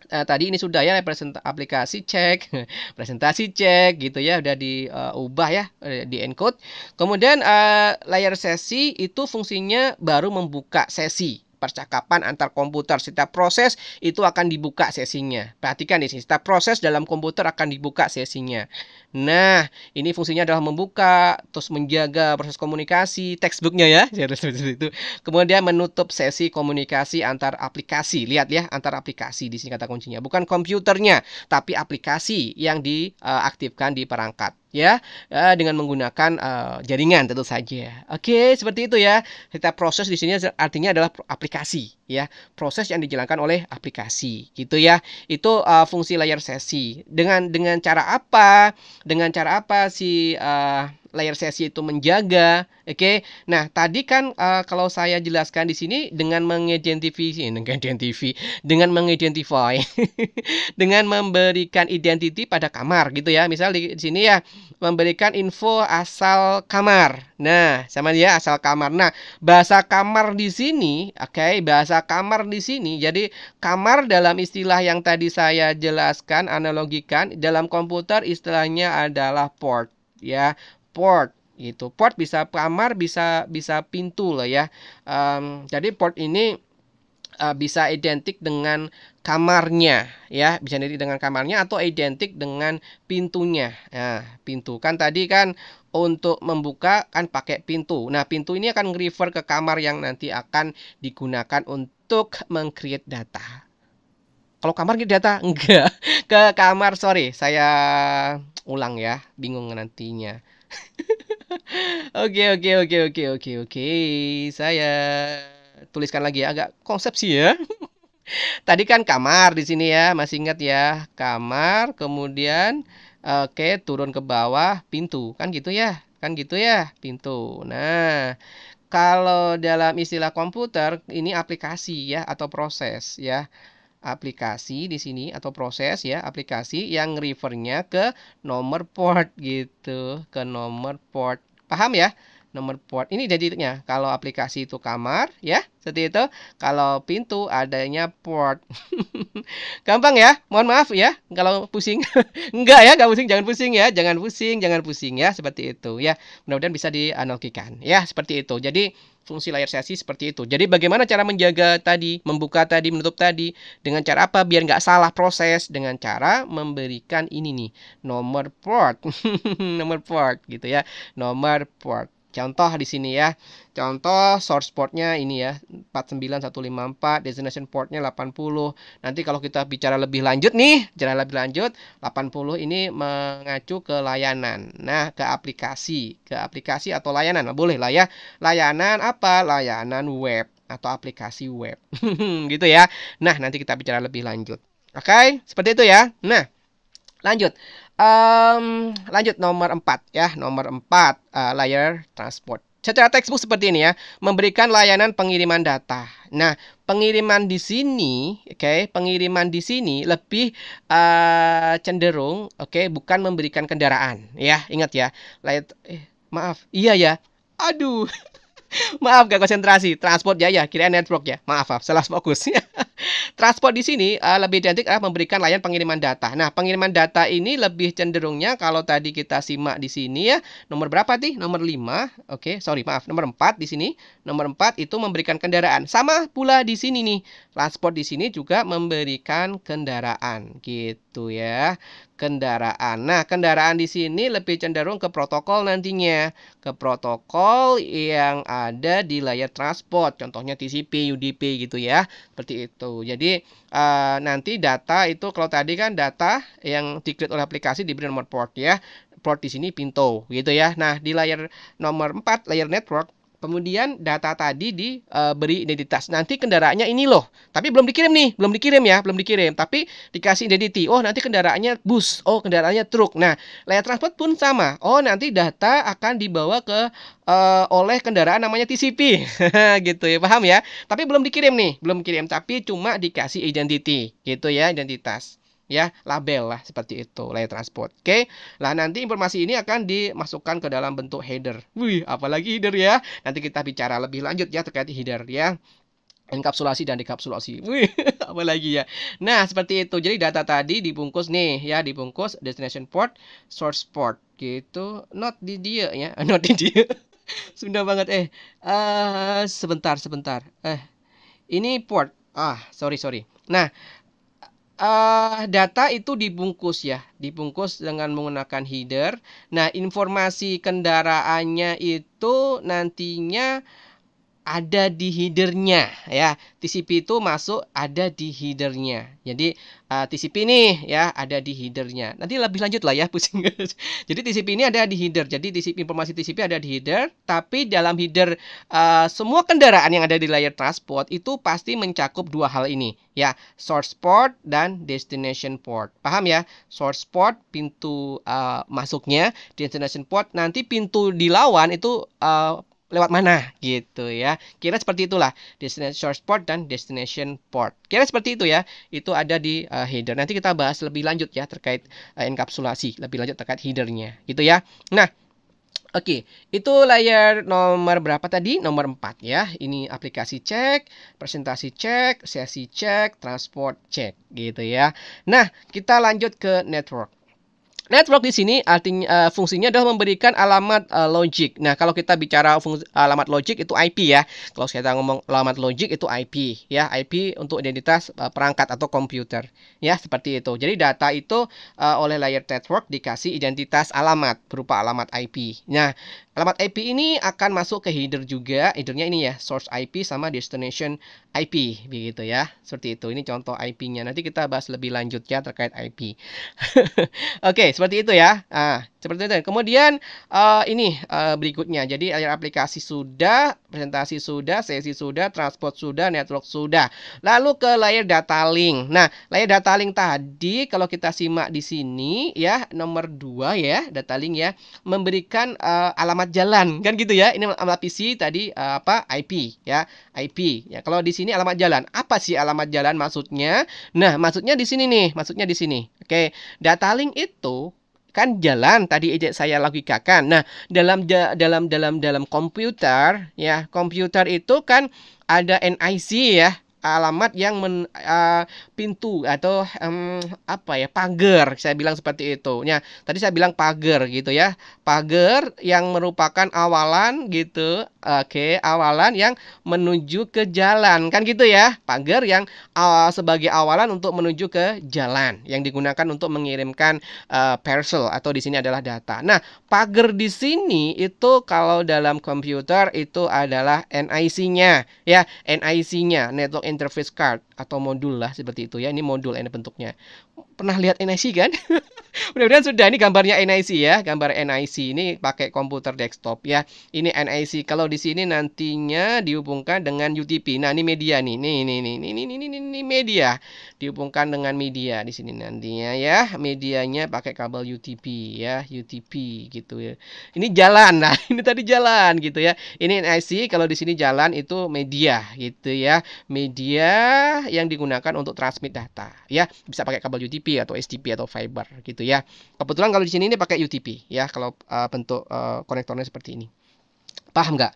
Speaker 1: tadi ini sudah ya aplikasi cek, presentasi cek gitu ya, udah diubah ya, di encode. Kemudian layar sesi itu fungsinya baru membuka sesi percakapan antar komputer. Setiap proses itu akan dibuka sesinya. Perhatikan di sini, setiap proses dalam komputer akan dibuka sesinya. Nah, ini fungsinya adalah membuka, terus menjaga proses komunikasi, textbooknya ya, itu. Kemudian menutup sesi komunikasi antar aplikasi. Lihat ya, antar aplikasi di sini kata kuncinya. Bukan komputernya, tapi aplikasi yang diaktifkan di perangkat. Ya, dengan menggunakan jaringan tentu saja. Oke, seperti itu ya. Setiap proses di sini artinya adalah aplikasi, ya. Proses yang dijalankan oleh aplikasi, gitu ya. Itu fungsi layar sesi. Dengan cara apa? Dengan cara apa si layar sesi itu menjaga? Oke. Nah, tadi kan kalau saya jelaskan di sini dengan mengidentify dengan memberikan identity pada kamar gitu ya. Misal di sini ya memberikan info asal kamar. Nah, sama dia asal kamar. Nah, bahasa kamar di sini, oke, bahasa kamar di sini. Jadi kamar dalam istilah yang tadi saya jelaskan, analogikan dalam komputer istilahnya adalah port, ya, port. Gitu. Port bisa kamar, bisa pintu lah ya. Jadi port ini bisa identik dengan kamarnya ya, bisa identik dengan kamarnya atau identik dengan pintunya. Nah, pintu kan tadi kan untuk membuka kan pakai pintu. Nah, pintu ini akan refer ke kamar yang nanti akan digunakan untuk meng-create data. Kalau kamar create data enggak. Ke kamar, sorry, saya ulang ya, bingung nantinya. Oke. Saya tuliskan lagi ya, agak konsep sih ya. Tadi kan kamar di sini ya, masih ingat ya? Kamar, kemudian turun ke bawah pintu. Kan gitu ya? Pintu. Nah, kalau dalam istilah komputer ini aplikasi ya atau proses ya. Aplikasi di sini atau proses ya, aplikasi yang refernya ke nomor port gitu, ke nomor port. Paham ya? Nomor port ini identiknya. Kalau aplikasi itu kamar ya, seperti itu. Kalau pintu adanya port. Gampang ya? Mohon maaf ya kalau pusing. Enggak ya, enggak pusing, jangan pusing ya. Jangan pusing ya, seperti itu ya. Mudah-mudahan bisa dianalogikan. Ya, seperti itu. Jadi fungsi layar sesi seperti itu. Jadi bagaimana cara menjaga tadi, membuka tadi, menutup tadi, dengan cara apa biar nggak salah proses? Dengan cara memberikan ini nih, nomor port, nomor port gitu ya, nomor port. Contoh di sini ya, contoh source portnya ini ya, 49154, destination portnya 80. Nanti kalau kita bicara lebih lanjut nih, 80 ini mengacu ke layanan. Nah, ke aplikasi atau layanan, boleh lah ya. Layanan apa? Layanan web atau aplikasi web. Gitu ya. Nah, nanti kita bicara lebih lanjut. Oke, seperti itu ya. Nah, lanjut. Lanjut nomor 4 ya. Nomor 4 layer transport. Secara textbook seperti ini ya, memberikan layanan pengiriman data. Nah, pengiriman di sini, pengiriman di sini lebih cenderung, bukan memberikan kendaraan, ya, ingat ya. Maaf, iya ya. Aduh, maaf gak konsentrasi. Transport ya, kira network ya. Maaf, salah fokus. Transport di sini lebih identik memberikan layanan pengiriman data. Nah, pengiriman data ini lebih cenderungnya kalau tadi kita simak di sini ya. Nomor berapa nih? Nomor 5. Nomor 4 di sini. Nomor 4 itu memberikan kendaraan. Sama pula di sini nih. Transport di sini juga memberikan kendaraan gitu ya. Kendaraan. Nah, kendaraan di sini lebih cenderung ke protokol nantinya. Ke protokol yang ada di layar transport. Contohnya TCP, UDP gitu ya. Seperti itu. Jadi nanti data itu kalau tadi kan data yang di-create oleh aplikasi diberi nomor port ya. Port di sini pintu gitu ya. Nah, di layar nomor 4 layar network kemudian data tadi diberi identitas. Nanti kendaraannya ini loh. Tapi belum dikirim nih, belum dikirim. Tapi dikasih identity. Oh, nanti kendaraannya bus. Oh, kendaraannya truk. Nah, layar transport pun sama. Oh, nanti data akan dibawa ke oleh kendaraan namanya TCP. Gitu ya, paham ya? Tapi belum dikirim nih, belum kirim. Tapi cuma dikasih identity, gitu ya, identitas. Ya, label lah seperti itu layar transport. Oke. Nah, nanti informasi ini akan dimasukkan ke dalam bentuk header. Wih, apalagi header ya. Nanti kita bicara lebih lanjut ya terkait header ya. Enkapsulasi dan dekapsulasi. Wih, apalagi ya. Nah, seperti itu. Jadi data tadi dibungkus nih ya, dibungkus destination port, source port gitu. Not di dia ya, not di dia. Sunda banget sebentar. Ini port. Sorry. Nah, data itu dibungkus ya, dibungkus dengan menggunakan header. Nah, informasi kendaraannya itu nantinya ada di headernya ya. TCP itu masuk ada di headernya. Jadi TCP nih ya ada di headernya. Nanti lebih lanjut lah ya pusing. Jadi TCP ini ada di header. Jadi informasi TCP ada di header. Tapi dalam header semua kendaraan yang ada di layar transport itu pasti mencakup dua hal ini ya. Source port dan destination port. Paham ya? Source port pintu masuknya, destination port nanti pintu dilawan itu lewat mana gitu ya. Kira seperti itulah destination source port dan destination port. Kira seperti itu ya. Itu ada di header. Nanti kita bahas lebih lanjut ya terkait enkapsulasi, lebih lanjut terkait headernya gitu ya. Nah, oke, itu layar nomor berapa tadi? Nomor 4 ya. Ini aplikasi cek, presentasi cek, sesi cek, transport cek gitu ya. Nah, kita lanjut ke network. Network di sini artinya fungsinya adalah memberikan alamat logic. Nah, kalau kita bicara alamat logic itu IP ya. Kalau kita ngomong alamat logic itu IP ya, IP untuk identitas perangkat atau komputer. Ya, seperti itu. Jadi data itu oleh layer network dikasih identitas alamat berupa alamat IP. Nah, alamat IP ini akan masuk ke header juga. Headernya ini ya, source IP sama destination IP begitu ya. Seperti itu. Ini contoh IP-nya. Nanti kita bahas lebih lanjut ya terkait IP. Oke, seperti itu ya. Seperti itu. Kemudian ini berikutnya. Jadi layar aplikasi sudah, presentasi sudah, sesi sudah, transport sudah, network sudah. Lalu ke layar data link. Nah, layar data link tadi kalau kita simak di sini ya, nomor 2 ya, data link ya, memberikan alamat jalan kan gitu ya. Ini alamat PC tadi IP ya, IP. Ya, kalau di sini alamat jalan. Apa sih alamat jalan maksudnya? Nah, maksudnya di sini nih, maksudnya di sini. Oke, data link itu kan jalan tadi saya logikakan. Nah, dalam komputer ya, komputer itu kan ada NIC ya, alamat yang pintu atau apa ya, pagar, saya bilang seperti itu. Ya, tadi saya bilang pagar gitu ya. Pagar yang merupakan awalan gitu. Oke, awalan yang menuju ke jalan kan gitu ya. Pagar yang sebagai awalan untuk menuju ke jalan yang digunakan untuk mengirimkan parcel atau di sini adalah data. Nah, pagar di sini itu kalau dalam komputer itu adalah NIC-nya ya, NIC-nya, Network Interface Card atau modul lah seperti itu ya. Ini modul ini bentuknya. Pernah lihat NIC kan? Mudah-mudahan sudah. Ini gambarnya NIC ya, gambar NIC ini pakai komputer desktop ya. Ini NIC. Kalau di sini nantinya dihubungkan dengan UTP. Nah, ini media nih. Ini media. Dihubungkan dengan media di sini nantinya ya. Medianya pakai kabel UTP ya, UTP gitu ya. Ini jalan. Nah, ini tadi jalan gitu ya. Ini NIC, kalau di sini jalan itu media gitu ya. Media yang digunakan untuk transmit data ya. Bisa pakai kabel UTP atau STP atau fiber gitu ya. Kebetulan kalau di sini ini pakai UTP ya, kalau bentuk konektornya seperti ini. Paham nggak?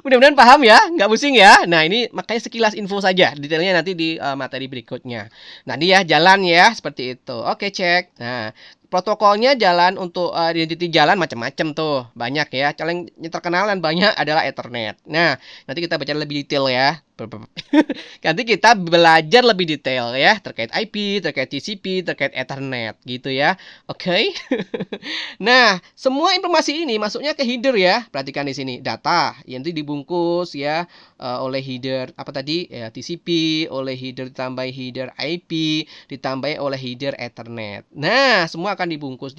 Speaker 1: Mudah-mudahan paham ya, nggak pusing ya. Nah, ini makanya sekilas info saja, detailnya nanti di materi berikutnya. Nah, ini ya jalan ya, seperti itu. Oke, cek. Nah, protokolnya jalan untuk identity jalan macam-macam tuh, banyak ya. Yang terkenal dan banyak adalah Ethernet. Nah, nanti kita baca lebih detail ya. Nanti kita belajar lebih detail ya, terkait IP, terkait TCP, terkait Ethernet gitu ya. Oke. Nah, semua informasi ini masuknya ke header ya. Perhatikan di sini, data yang nanti dibungkus ya oleh header apa tadi ya, TCP, oleh header ditambah header IP, ditambah oleh header Ethernet. Nah, semua akan dibungkus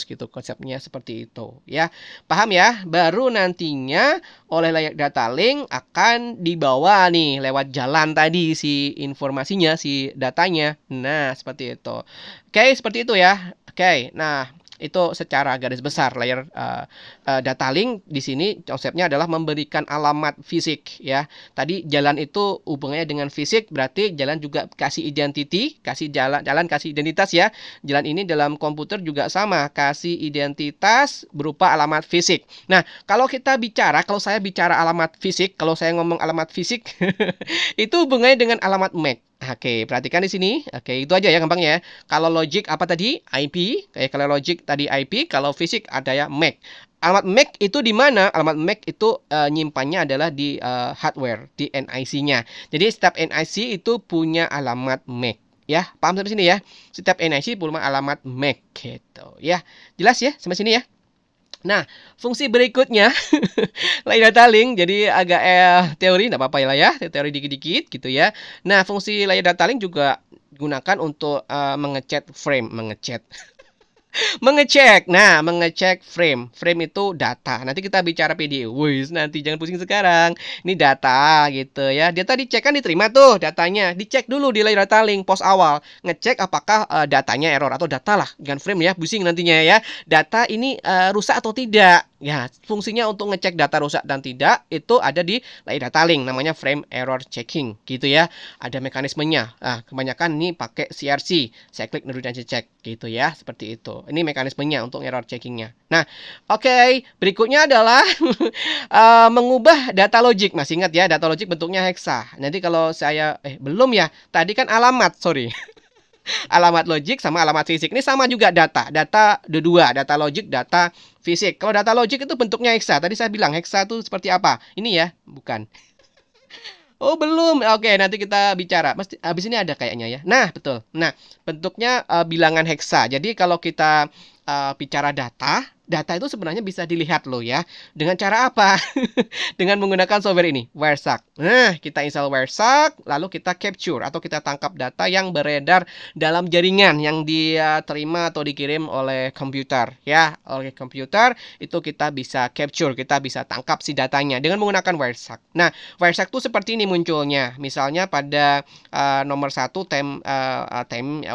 Speaker 1: gitu, konsepnya seperti itu ya. Paham ya? Baru nantinya oleh layar data link akan dibawa nih lewat jalan tadi si informasinya, si datanya. Nah, seperti itu. Oke, seperti itu ya. Oke, nah itu secara garis besar layar data link di sini konsepnya adalah memberikan alamat fisik ya. Tadi jalan itu hubungannya dengan fisik, berarti jalan juga kasih identity, kasih jalan kasih identitas ya. Jalan ini dalam komputer juga sama, kasih identitas berupa alamat fisik. Nah, kalau kalau saya bicara alamat fisik, kalau saya ngomong alamat fisik itu hubungannya dengan alamat MAC. Oke, perhatikan di sini. Oke, itu aja ya gampangnya ya. Kalau logic apa tadi? IP. Kayak kalau logic tadi IP, kalau fisik ada ya MAC. Alamat MAC itu di mana? Alamat MAC itu nyimpannya adalah di hardware, di NIC-nya. Jadi setiap NIC itu punya alamat MAC. Ya, paham sampai sini ya? Setiap NIC punya alamat MAC gitu ya. Jelas ya sampai sini ya? Nah, fungsi berikutnya layar data link, jadi agak teori, nggak apa-apa lah ya, teori dikit-dikit gitu ya. Nah, fungsi layar data link juga digunakan untuk mengecek frame, mengecek. Nah, mengecek frame. Frame itu data. Nanti kita bicara PDU. Wih, nanti jangan pusing sekarang. Ini data gitu ya. Data dicek kan diterima tuh datanya. Dicek dulu di layar data link pos awal. Ngecek apakah datanya error atau data lah. Jangan frame ya, pusing nantinya ya. Data ini rusak atau tidak. Ya, fungsinya untuk ngecek data rusak dan tidak itu ada di layar data link, namanya frame error checking gitu ya. Ada mekanismenya. Nah, kebanyakan ini pakai CRC, cyclic redundancy check gitu ya, seperti itu. Ini mekanismenya untuk error checkingnya. Nah, oke, berikutnya adalah mengubah data logic. Masih ingat ya, data logic bentuknya hexa. Nanti kalau saya belum ya, tadi kan alamat, sorry. Alamat logik sama alamat fisik. Ini sama juga data. Data dua, data logik, data fisik. Kalau data logik itu bentuknya hexa. Tadi saya bilang hexa itu seperti apa? Ini ya, bukan. Oh, belum. Oke, nanti kita bicara. Mesti habis ini ada kayaknya ya. Nah, betul. Nah, bentuknya bilangan hexa. Jadi kalau kita bicara data, data itu sebenarnya bisa dilihat loh ya. Dengan cara apa? Dengan menggunakan software ini, Wireshark. Nah, kita install Wireshark, lalu kita capture atau kita tangkap data yang beredar dalam jaringan yang dia terima atau dikirim oleh komputer ya. Oleh komputer itu kita bisa capture, kita bisa tangkap si datanya dengan menggunakan Wireshark. Nah, Wireshark itu seperti ini munculnya. Misalnya pada nomor 1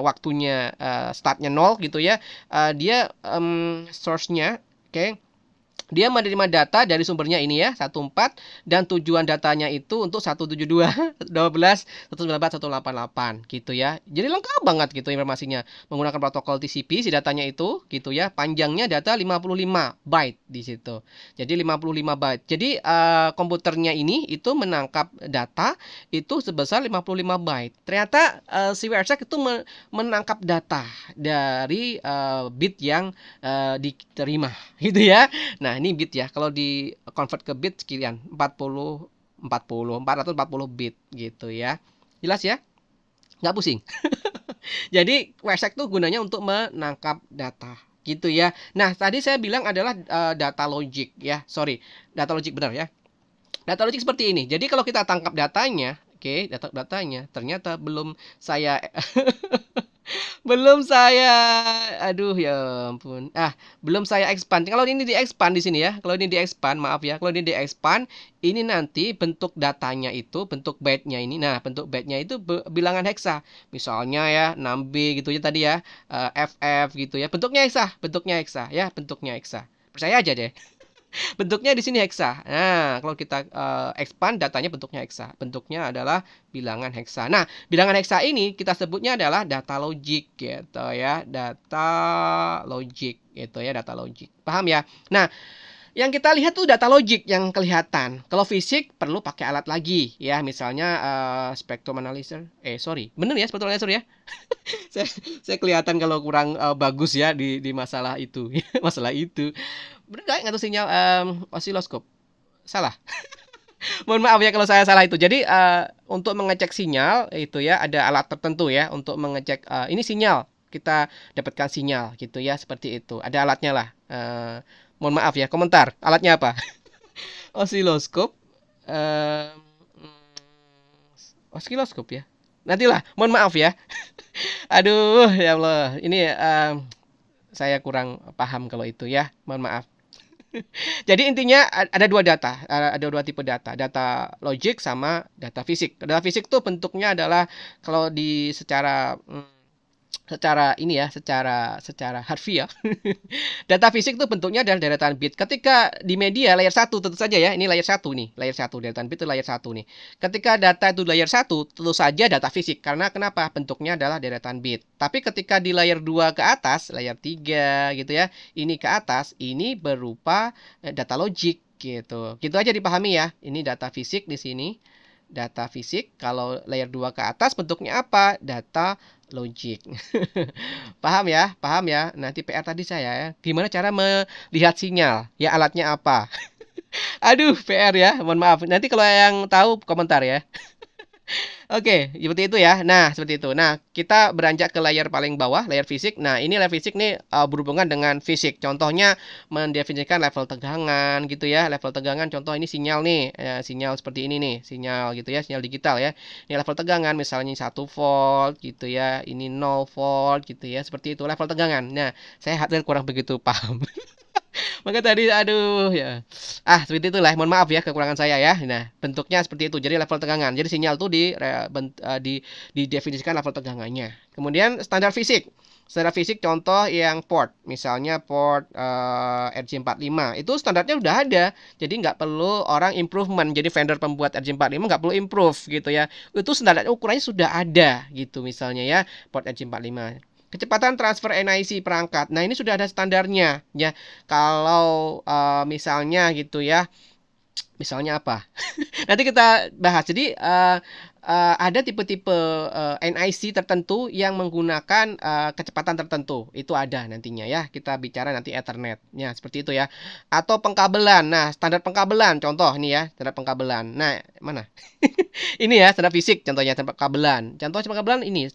Speaker 1: waktunya startnya 0 gitu ya. Dia source-nya, oke. Dia menerima data dari sumbernya ini ya, 14, dan tujuan datanya itu untuk 172, 12, 194, 188 gitu ya. Jadi lengkap banget gitu informasinya. Menggunakan protokol TCP si datanya itu gitu ya. Panjangnya data 55 byte di situ. Jadi 55 byte. Jadi komputernya ini itu menangkap data itu sebesar 55 byte. Ternyata si Wireshark itu menangkap data dari bit yang diterima gitu ya. Nah, ini bit ya. Kalau di convert ke bit sekian 440 bit gitu ya. Jelas ya? Nggak pusing. Jadi Wireshark itu gunanya untuk menangkap data gitu ya. Nah, tadi saya bilang adalah data logic ya. Sorry, data logic benar ya. Data logic seperti ini. Jadi kalau kita tangkap datanya, oke, datanya ternyata belum saya belum saya, aduh ya ampun. Belum saya expand. Kalau ini di-expand di sini ya. Kalau ini di-expand, maaf ya. Kalau ini di-expand, ini nanti bentuk datanya itu, bentuk byte-nya ini. Nah, bentuk byte-nya itu bilangan heksa. Misalnya ya, 6B gitu ya tadi ya. FF gitu ya. Bentuknya heksa ya, bentuknya heksa. Percaya aja deh. Bentuknya di sini heksa. Nah, kalau kita expand datanya bentuknya heksa. Bentuknya adalah bilangan heksa. Nah, bilangan heksa ini kita sebutnya adalah data logic gitu ya. Data logic gitu ya, data logic. Paham ya? Nah, yang kita lihat tuh data logic yang kelihatan. Kalau fisik perlu pakai alat lagi ya, misalnya spectrum analyzer. Bener ya spectrum analyzer ya. saya kelihatan kalau kurang bagus ya di masalah itu. Masalah itu. Bener nggak tuh sinyal osiloskop? Salah. Mohon maaf ya kalau saya salah itu. Jadi untuk mengecek sinyal itu ya ada alat tertentu ya untuk mengecek ini sinyal. Kita dapatkan sinyal gitu ya seperti itu. Ada alatnya lah. Mohon maaf ya, komentar. Alatnya apa? Osiloskop. Osiloskop ya. Nantilah, mohon maaf ya. Aduh, ya Allah. Ini saya kurang paham kalau itu ya. Mohon maaf. Jadi intinya ada dua tipe data, data logic sama data fisik. Data fisik tuh bentuknya adalah kalau di secara harfiah. Data fisik itu bentuknya adalah deretan bit. Ketika di media layer 1 tentu saja ya, ini layer 1 nih, layer 1 deretan bit itu layer 1 nih. Ketika data itu layer 1 tentu saja data fisik. Karena kenapa? Bentuknya adalah deretan bit. Tapi ketika di layer 2 ke atas, layer 3 gitu ya, ini ke atas, ini berupa data logic gitu. Gitu aja dipahami ya. Ini data fisik di sini. Data fisik, kalau layer 2 ke atas bentuknya apa? Data logic. Paham ya? Paham ya? Nanti PR tadi saya ya. Gimana cara melihat sinyal? Ya alatnya apa? Aduh, PR ya. Mohon maaf. Nanti kalau yang tahu komentar ya. Oke, seperti itu ya. Nah, seperti itu. Nah, kita beranjak ke layer paling bawah, layer fisik. Nah, ini layer fisik nih berhubungan dengan fisik. Contohnya mendefinisikan level tegangan gitu ya. Level tegangan contoh ini sinyal nih. Sinyal seperti ini nih, sinyal gitu ya, sinyal digital ya. Ini level tegangan misalnya 1 volt gitu ya. Ini 0 volt gitu ya. Seperti itu level tegangan. Nah, saya kurang begitu paham. Maka tadi aduh ya. Seperti itulah. Mohon maaf ya kekurangan saya ya. Nah, bentuknya seperti itu. Jadi level tegangan. Jadi sinyal itu didefinisikan level tegangannya. Kemudian standar fisik. Standar fisik contoh yang port. Misalnya port RJ45. Itu standarnya udah ada. Jadi nggak perlu orang improvement. Jadi vendor pembuat RJ45 nggak perlu improve gitu ya. Itu standar ukurannya sudah ada gitu misalnya ya. Port RJ45. Kecepatan transfer NIC perangkat. Nah, ini sudah ada standarnya ya. Kalau misalnya gitu ya. Misalnya apa? Nanti kita bahas. Jadi ada tipe-tipe NIC tertentu yang menggunakan kecepatan tertentu. Itu ada nantinya ya. Kita bicara nanti Ethernet-nya seperti itu ya. Atau pengkabelan. Nah, standar pengkabelan contoh nih ya, standar pengkabelan. Nah, mana? Ini ya standar fisik contohnya standar pengkabelan. Contoh pengkabelan ini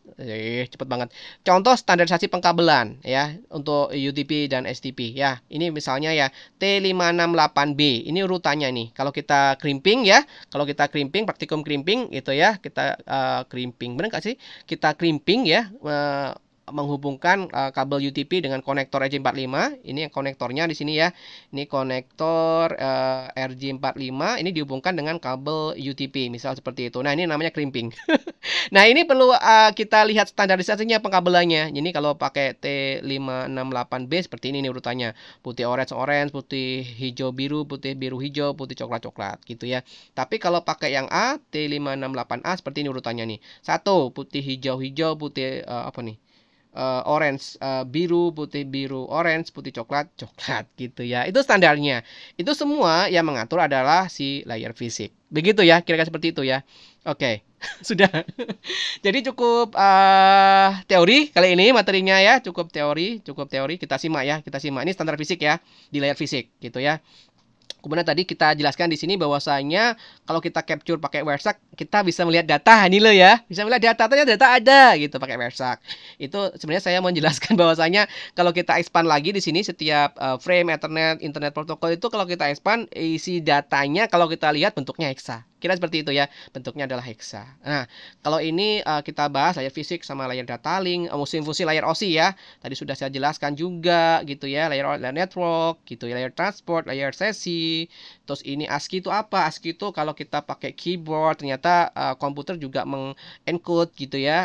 Speaker 1: cepet banget. Contoh standarisasi pengkabelan ya untuk UTP dan STP ya. Ini misalnya ya T568B. Ini urutannya nih. Kalau kita crimping ya, kalau kita crimping praktikum crimping itu ya, kita crimping. Benar nggak sih? Kita crimping ya menghubungkan kabel UTP dengan konektor RJ45. Ini yang konektornya di sini ya. Ini konektor RJ45 ini dihubungkan dengan kabel UTP, misal seperti itu. Nah, ini namanya crimping. Nah, ini perlu kita lihat standarisasinya pengkabelannya. Ini kalau pakai T568B seperti ini nih urutannya. Putih orange, putih hijau biru, putih biru hijau, putih coklat gitu ya. Tapi kalau pakai yang A, T568A seperti ini urutannya nih. 1 putih hijau hijau, putih apa nih? Orange biru, putih biru, orange, putih coklat, coklat gitu ya. Itu standarnya. Itu semua yang mengatur adalah si layer fisik. Begitu ya, kira-kira seperti itu ya. Oke, sudah. Jadi cukup teori kali ini materinya ya, cukup teori. Kita simak ya, kita simak. Ini standar fisik ya, di layer fisik gitu ya. Kemudian tadi kita jelaskan di sini bahwasanya kalau kita capture pakai Wireshark, kita bisa melihat data ini loh ya. Bisa melihat data, ternyata data ada gitu pakai Wireshark. Itu sebenarnya saya mau menjelaskan bahwasanya kalau kita expand lagi di sini setiap frame Ethernet, Internet Protocol itu kalau kita expand isi datanya kalau kita lihat bentuknya hexa. Kira seperti itu ya, bentuknya adalah hexa. Nah, kalau ini kita bahas layer fisik sama layer data link, fungsi-fungsi layer OSI ya. Tadi sudah saya jelaskan juga gitu ya, layer network gitu ya, layer transport, layer sesi. Terus ini ASCII itu apa? ASCII itu kalau kita pakai keyboard ternyata komputer juga mengencode gitu ya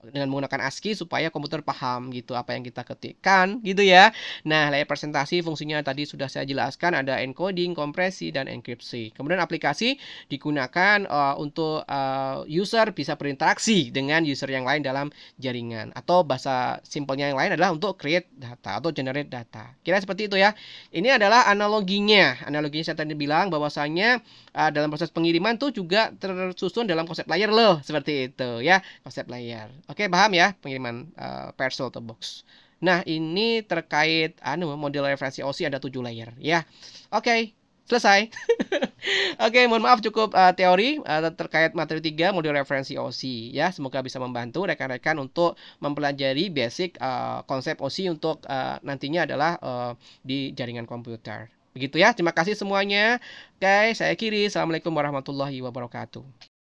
Speaker 1: dengan menggunakan ASCII supaya komputer paham gitu apa yang kita ketikkan gitu ya. Nah, layer presentasi fungsinya tadi sudah saya jelaskan ada encoding, kompresi dan enkripsi. Kemudian aplikasi digunakan untuk user bisa berinteraksi dengan user yang lain dalam jaringan atau bahasa simpelnya yang lain adalah untuk create data atau generate data. Kira seperti itu ya. Ini adalah analoginya. Analoginya saya tadi bilang bahwasanya dalam proses pengiriman tuh juga tersusun dalam konsep layer loh, seperti itu ya, konsep layer. Oke, paham ya pengiriman parcel atau box. Nah, ini terkait model referensi OSI ada 7 layer ya. Oke, selesai. Oke, mohon maaf cukup teori terkait materi 3 model referensi OSI ya. Semoga bisa membantu rekan-rekan untuk mempelajari basic konsep OSI untuk nantinya adalah di jaringan komputer. Begitu ya. Terima kasih semuanya. Oke, saya Kiri. Assalamualaikum warahmatullahi wabarakatuh.